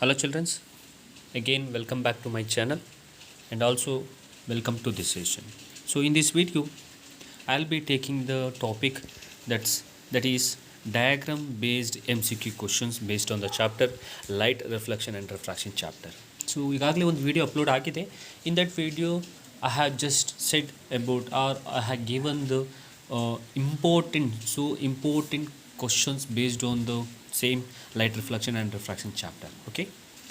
Hello children, again welcome back to my channel and also welcome to this session. So in this video I'll be taking the topic that is diagram based MCQ questions based on the chapter light reflection and refraction chapter. So ಈಗಾಗಲೇ ಒಂದು video upload ಆಗಿದೆ. In that video I have just said about or I have given the important questions based on the same light reflection and refraction chapter. Okay,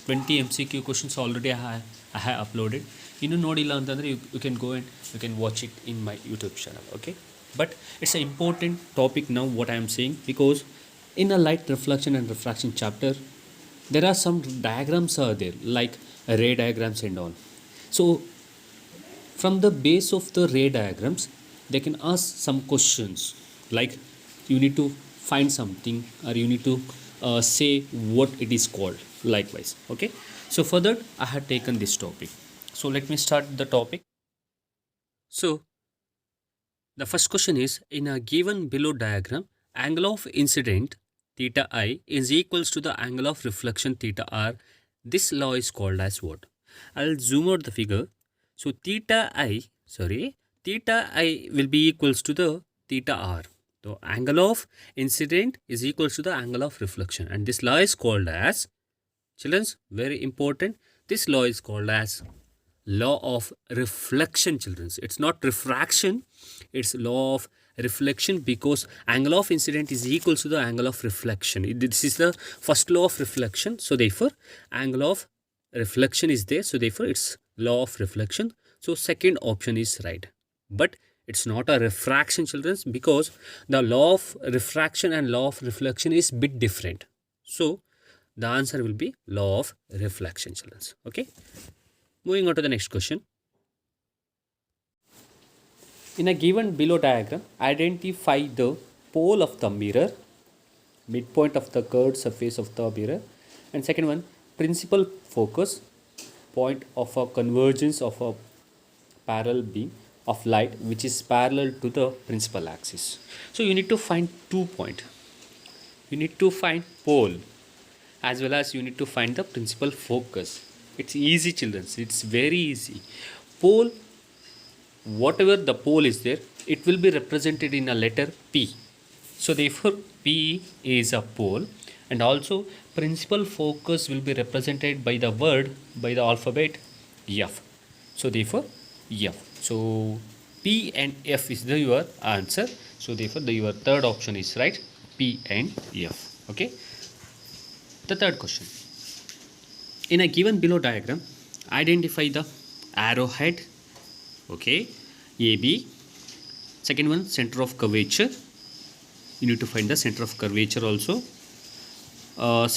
20 MCQ questions already I have uploaded. ಇನ್ನು ನೋಡಿಲ್ಲ ಅಂತಂದರೆ you can go and you can watch it in my YouTube channel. Okay, but it's an important topic now what I am saying, because in a light reflection and refraction chapter there are some diagrams are there like ray diagrams and all. So from the base of the ray diagrams they can ask some questions like you need to find something or you need to say what it is called likewise. Okay, so for that I had taken this topic. So let me start the topic. So the first question is, in a given below diagram, angle of incident theta I is equals to the angle of reflection theta r. This law is called as what? I'll zoom out the figure. So theta I will be equals to the theta r. The angle of incident is equals to the angle of reflection, and this law is called as, children, very important, this law is called as law of reflection, children. It's not refraction, it's law of reflection, because angle of incident is equals to the angle of reflection. This is the first law of reflection, so therefore angle of reflection is there, so therefore it's law of reflection. So second option is right, but it's not a refraction, children, because the law of refraction and law of reflection is bit different. So the answer will be law of reflection, children. Okay, moving on to the next question. In a given below diagram, identify the pole of the mirror, midpoint of the curved surface of the mirror, and second one, principal focus, point of a convergence of a parallel beam of light which is parallel to the principal axis. So you need to find 2 points. You need to find pole as well as you need to find the principal focus. It's easy, children, it's very easy. Pole, whatever the pole is there, it will be represented in a letter P. So therefore P is a pole, and also principal focus will be represented by the word, by the alphabet F. So therefore F. So P and F is your answer. So therefore your third option is right, P and F. Okay, the third question. In a given below diagram, identify the arrowhead, okay, AB. Second one, center of curvature. You need to find the center of curvature also.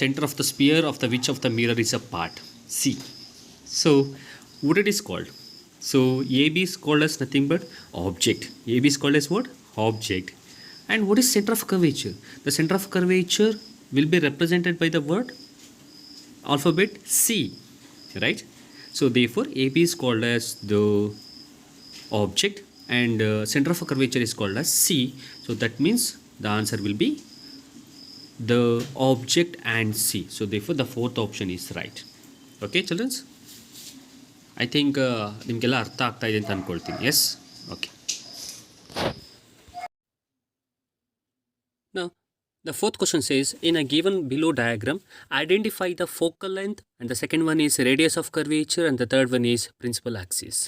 Center of the sphere of the which of the mirror is a part, C. So what it is called? So AB is called as nothing but object. AB is called as what? Object. And what is center of curvature? The center of curvature will be represented by the word alphabet C, right? So therefore AB is called as the object and center of curvature is called as C. So that means the answer will be the object and C. So therefore the fourth option is right. Okay, children, I think ನಿಮಗೆಲ್ಲ ಅರ್ಥ ಆಗ್ತಾ ಇದೆ ಅಂತ ಅನ್ಕೊಳ್ತೀನಿ. Yes, okay. Now the fourth question says, in a given below diagram, identify the focal length, and the second one is radius of curvature, and the third one is principal axis.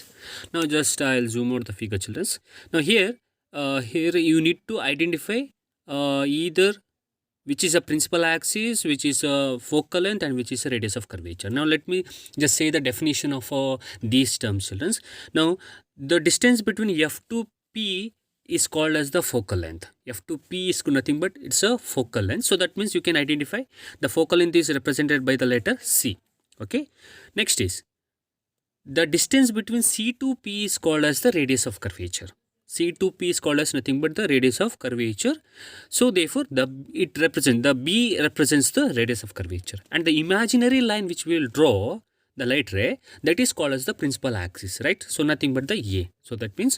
Now just I'll zoom out the figure, children. Now here you need to identify either which is a principal axis, which is a focal length, and which is a radius of curvature. Now let me just say the definition of these terms, children. Now the distance between F to P is called as the focal length. F to P is nothing but it's a focal length. So that means you can identify the focal length is represented by the letter C. Okay, next is the distance between C to P is called as the radius of curvature. C to P is called as nothing but the radius of curvature. So therefore the B represents the radius of curvature, and the imaginary line which we will draw, the light ray, that is called as the principal axis, right? So nothing but the A. So that means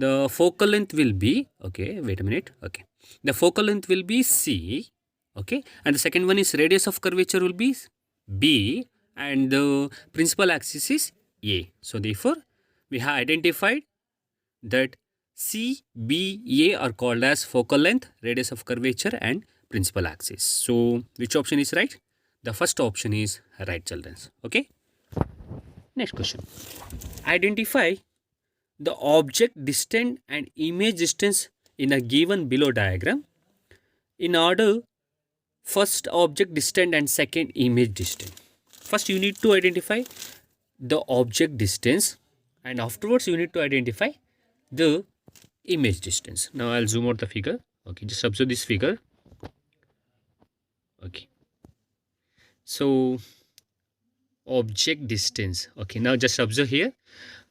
the focal length will be, okay, wait a minute, okay, the focal length will be C, okay, and the second one is radius of curvature will be B, and the principal axis is A. So therefore, we have identified that C, B, A are called as focal length, radius of curvature, and principal axis. So which option is right? The first option is right, children. Okay. Next question. Identify the object distance and image distance in a given below diagram in order first object distance and second image distance. First you need to identify the object distance, and afterwards you need to identify the image distance. Now I'll zoom out the figure. Okay, just observe this figure. Okay, so object distance. Okay, now just observe here.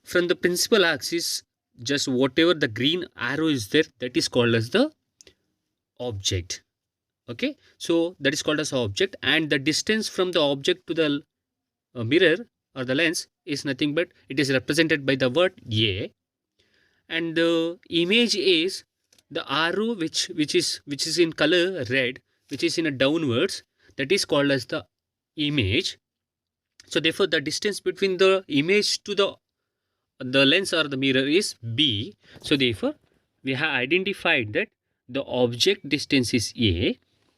From the principal axis, just whatever the green arrow is there, that is called as the object. Okay, so that is called as object, and the distance from the object to the mirror or the lens is nothing but it is represented by the word A, and the image is the arrow which is in color red, which is in a downwards, that is called as the image. So therefore the distance between the image to the lens or the mirror is B. So therefore we have identified that the object distance is A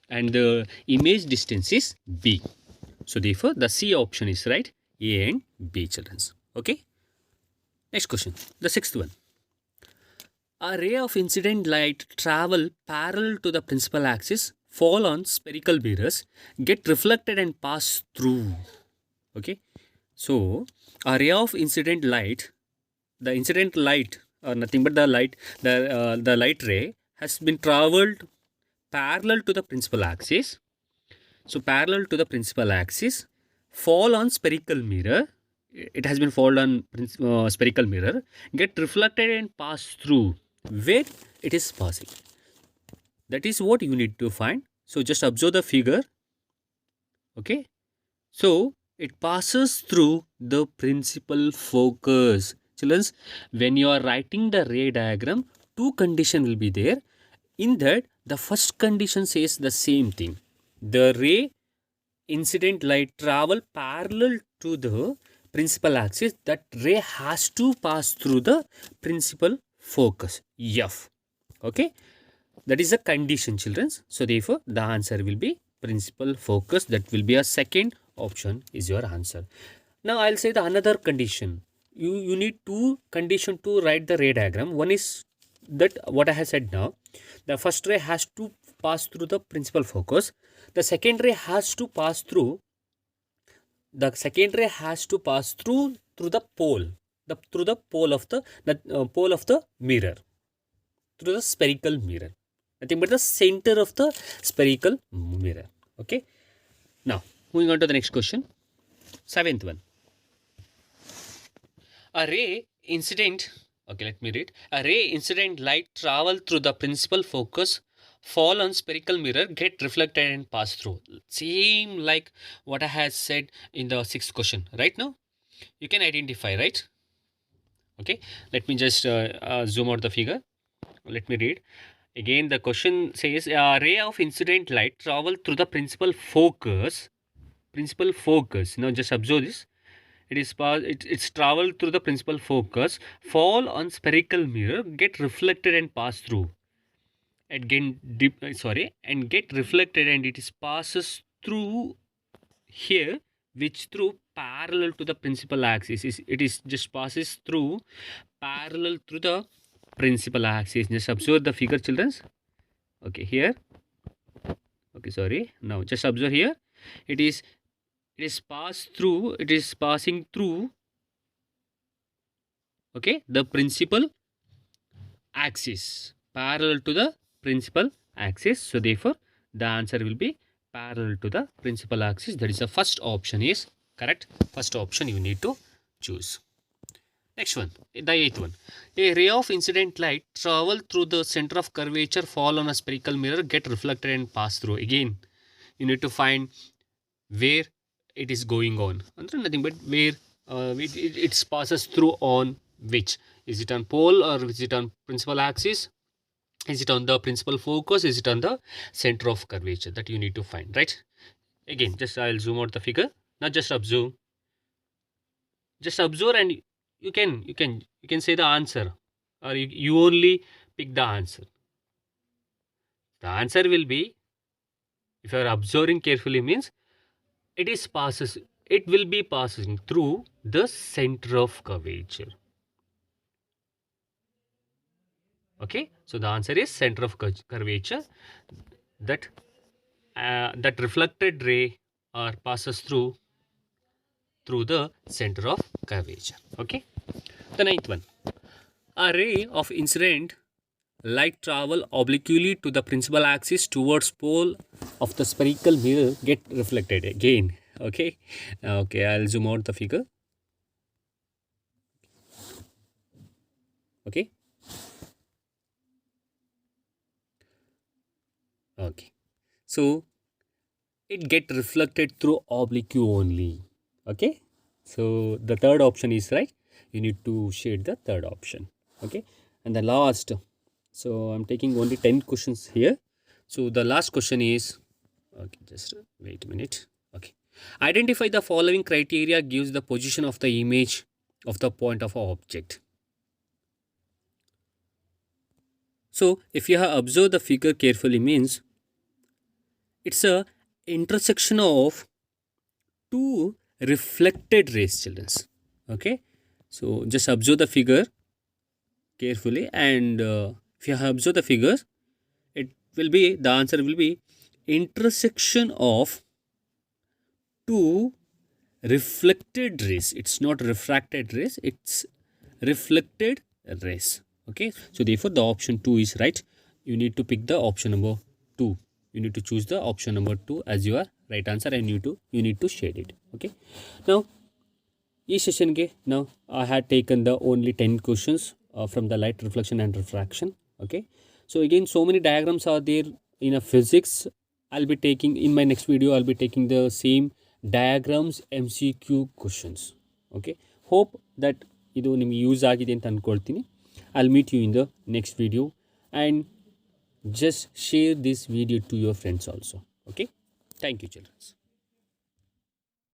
and the image distance is B. So therefore the C option is right, A and B, children. Okay. Next question, the sixth one. A ray of incident light travel parallel to the principal axis, fall on spherical mirrors, get reflected and pass through. Okay. So a ray of incident light, the incident light or nothing but the light ray has been traveled parallel to the principal axis. So parallel to the principal axis, fall on spherical mirror. It has been fall on spherical mirror, get reflected and pass through where it is passing. That is what you need to find. So just observe the figure. Okay. So it passes through the principal focus. Children, when you are writing the ray diagram, two conditions will be there. In that, the first condition says the same thing. The ray incident light travel parallel to the principal axis. That ray has to pass through the principal focus, F. Okay. That is a condition, children. So therefore, the answer will be principal focus. That will be a second option is your answer. Now I'll say the another condition. You need two condition to write the ray diagram. One is that what I have said now. The first ray has to pass through the principal focus. The second ray has to pass through. The second ray has to pass through the pole. Through the pole of the mirror. Through the spherical mirror. Nothing but the center of the spherical mirror. Okay. Now moving on to the next question. Seventh one. A ray incident. Okay, let me read. A ray incident light travel through the principal focus, fall on spherical mirror, get reflected and pass through. Same like what I had said in the sixth question. Right now, you can identify, right? Okay, let me just zoom out the figure. Let me read. Again, the question says a ray of incident light travel through the principal focus. Principal focus. Now just observe this. It's traveled through the principal focus, fall on spherical mirror, get reflected and pass through. And get reflected and it is passes through here, which through parallel to the principal axis. It is just passes through parallel to the principal axis. Just observe the figure, children. Okay, here. Okay, sorry. Now just observe here. It is passing through, okay, the principal axis, parallel to the principal axis. So therefore the answer will be parallel to the principal axis. That is the first option is correct. First option you need to choose. Next one, the eighth one. A ray of incident light travel through the center of curvature, fall on a spherical mirror, get reflected and pass through. Again, you need to find where it is going on. Nothing but where it passes through on which. Is it on pole or is it on principal axis? Is it on the principal focus? Is it on the center of curvature? That you need to find, right? Again, just I'll zoom out the figure. Now just observe. Just observe, and you can say the answer, or you only pick the answer. The answer will be, if you are observing carefully, means it will be passing through the center of curvature. Okay, so the answer is center of curvature, that that reflected ray or passes through the center of curvature. Okay, the ninth one, a ray of incident light travel obliquely to the principal axis towards pole of the spherical mirror get reflected again. Okay, okay, I'll zoom out the figure. Okay, okay, so it get reflected through oblique only. Okay, so the third option is right. You need to shade the third option. Okay, and the last, so I'm taking only 10 questions here. So the last question is, okay, just wait a minute. Okay, identify the following criteria gives the position of the image of the point of an object. So if you have observed the figure carefully, means it's a intersection of two reflected rays, children. Okay, so just observe the figure carefully, and if you have observed the figures, it will be, the answer will be intersection of two reflected rays. It's not refracted rays, it's reflected rays. Okay, so therefore the option 2 is right. You need to pick the option number 2. You need to choose the option number 2 as your right answer, and you need to shade it. Okay, now this session ke, now I had taken the only 10 questions from the light reflection and refraction. Okay, so again, so many diagrams are there in a physics. I'll be taking in my next video, I'll be taking the same diagrams MCQ questions. Okay, hope that ಇದು ನಿಮಗೆ use ಆಗಿದೆ ಅಂತ ಅಂದ್ಕೊಳ್ತೀನಿ. I'll meet you in the next video, and just share this video to your friends also. Okay, thank you, children.